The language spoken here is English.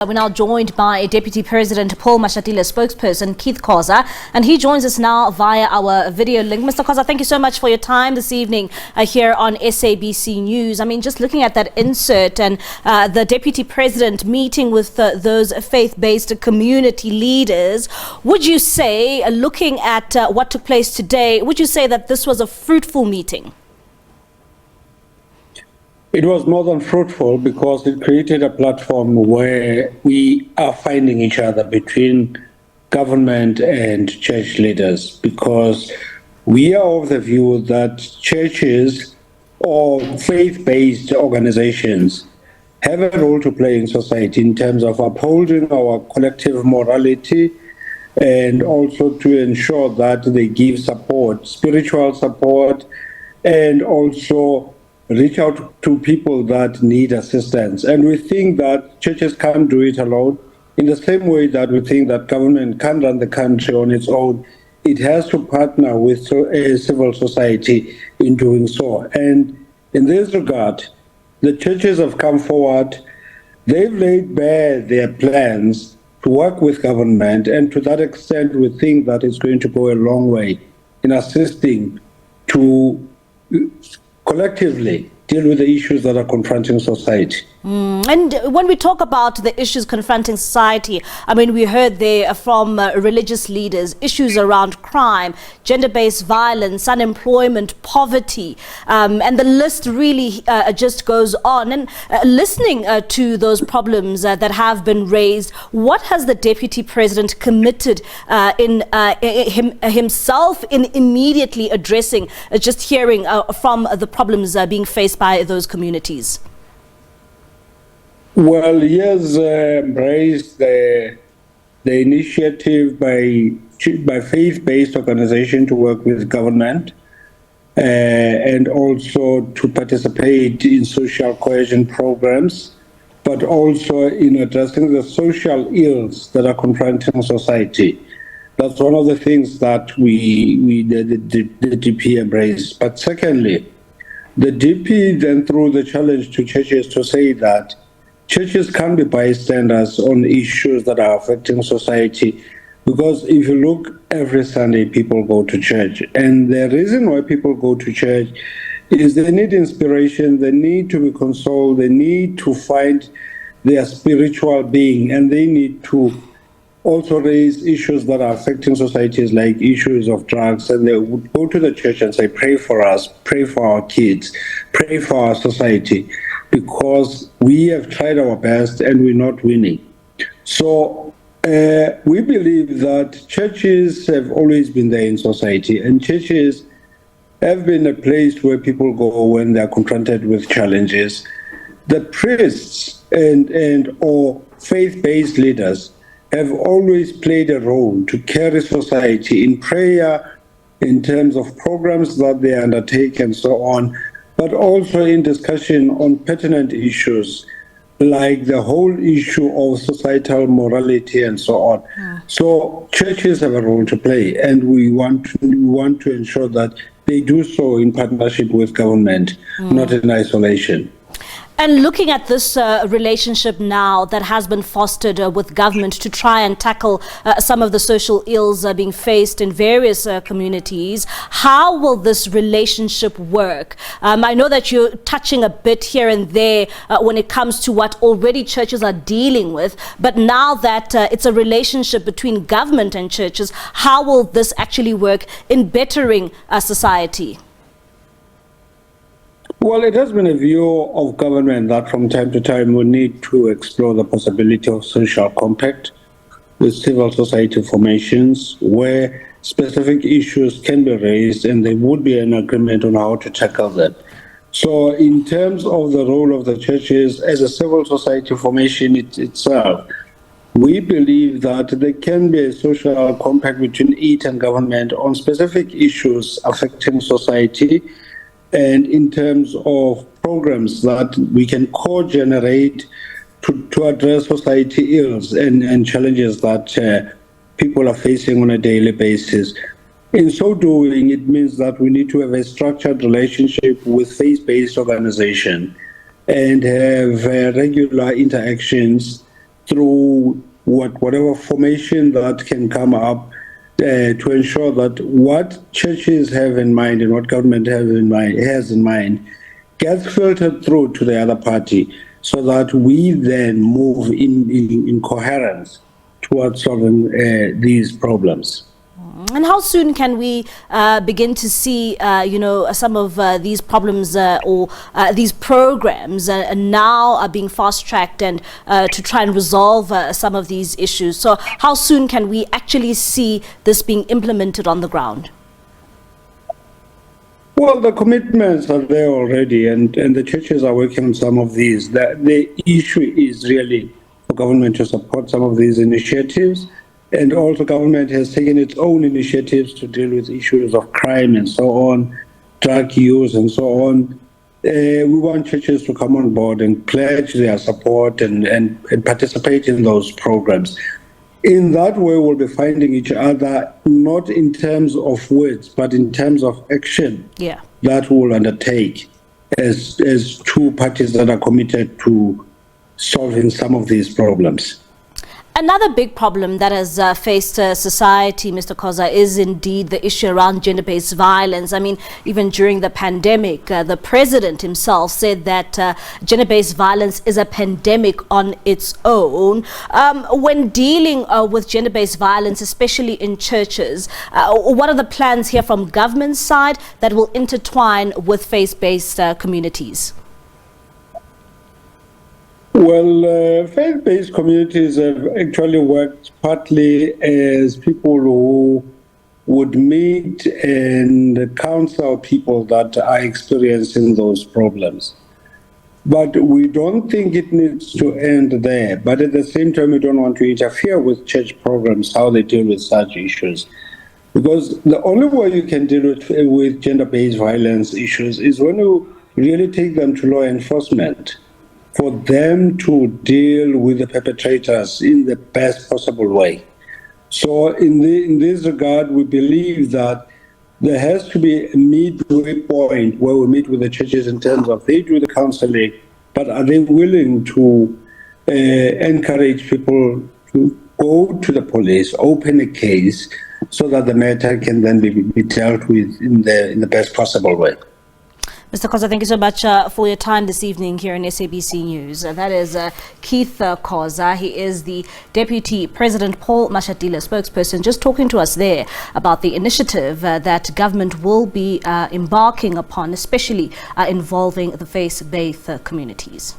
We're now joined by Deputy President Paul Mashatile spokesperson Khoza, and he joins us now via our video link. Mr. Khoza, thank you so much for your time this evening here on SABC News. I mean, just looking at that insert and the Deputy President meeting with those faith-based community leaders, would you say, looking at what took place today, would you say that this was a fruitful meeting? It was more than fruitful because it created a platform where we are finding each other between government and church leaders, because we are of the view that churches or faith-based organizations have a role to play in society in terms of upholding our collective morality and also to ensure that they give support, spiritual support, and also reach out to people that need assistance. And we think that churches can't do it alone. In the same way that we think that government can't run the country on its own, it has to partner with civil society in doing so. And in this regard, the churches have come forward. They've laid bare their plans to work with government, and to that extent, we think that it's going to go a long way in assisting to collectively deal with the issues that are confronting society. And when we talk about the issues confronting society, I mean, we heard there from religious leaders, issues around crime, gender-based violence, unemployment, poverty, and the list really just goes on. And listening to those problems that have been raised, what has the Deputy President committed himself in immediately addressing, just hearing from the problems being faced by those communities? Well, he has embraced the initiative by faith-based organization to work with government and also to participate in social cohesion programs, but also in addressing the social ills that are confronting society. That's one of the things that the DP embraced. But secondly, the DP then threw the challenge to churches to say that churches can't be bystanders on issues that are affecting society, because if you look, every Sunday people go to church, and the reason why people go to church is they need inspiration, they need to be consoled, they need to find their spiritual being, and they need to also raise issues that are affecting societies, like issues of drugs, and they would go to the church and say, pray for us, pray for our kids, pray for our society, because we have tried our best and we're not winning. So we believe that churches have always been there in society, and churches have been a place where people go when they're confronted with challenges. The priests and or faith-based leaders have always played a role to carry society in prayer, in terms of programs that they undertake and so on, but also in discussion on pertinent issues like the whole issue of societal morality and so on. So churches have a role to play, and we want to ensure that they do so in partnership with government, not in isolation. And looking at this relationship now that has been fostered with government to try and tackle some of the social ills being faced in various communities, how will this relationship work? I know that you're touching a bit here and there when it comes to what already churches are dealing with, but now that it's a relationship between government and churches, how will this actually work in bettering society? Well, it has been a view of government that from time to time we need to explore the possibility of social compact with civil society formations where specific issues can be raised and there would be an agreement on how to tackle them. So in terms of the role of the churches as a civil society formation itself, we believe that there can be a social compact between it and government on specific issues affecting society, and in terms of programs that we can co-generate to address society ills and challenges that people are facing on a daily basis. In so doing, it means that we need to have a structured relationship with faith-based organization and have regular interactions through whatever formation that can come up to ensure that what churches have in mind and what government has in mind gets filtered through to the other party, so that we then move in coherence towards solving these problems. And how soon can we begin to see, some of these problems or these programs now are being fast-tracked and to try and resolve some of these issues? So how soon can we actually see this being implemented on the ground? Well, the commitments are there already, and the churches are working on some of these. The issue is really for government to support some of these initiatives. And also government has taken its own initiatives to deal with issues of crime and so on, drug use and so on. We want churches to come on board and pledge their support and participate in those programs. In that way, we'll be finding each other, not in terms of words, but in terms of action that we'll undertake as two parties that are committed to solving some of these problems. Another big problem that has faced society, Mr. Khoza, is indeed the issue around gender-based violence. I mean, even during the pandemic, the president himself said that gender-based violence is a pandemic on its own. When dealing with gender-based violence, especially in churches, what are the plans here from government side that will intertwine with faith-based communities? Well, faith-based communities have actually worked partly as people who would meet and counsel people that are experiencing those problems. But we don't think it needs to end there. But at the same time, we don't want to interfere with church programs, how they deal with such issues. Because the only way you can deal with gender-based violence issues is when you really take them to law enforcement, for them to deal with the perpetrators in the best possible way. So in this regard, we believe that there has to be a midway point where we meet with the churches in terms of they do the counseling, but are they willing to encourage people to go to the police, open a case, so that the matter can then be dealt with in the best possible way. Mr. Khoza, thank you so much for your time this evening here in SABC News. That is Keith Khoza. He is the Deputy President Paul Mashatile spokesperson, just talking to us there about the initiative that government will be embarking upon, especially involving the faith-based communities.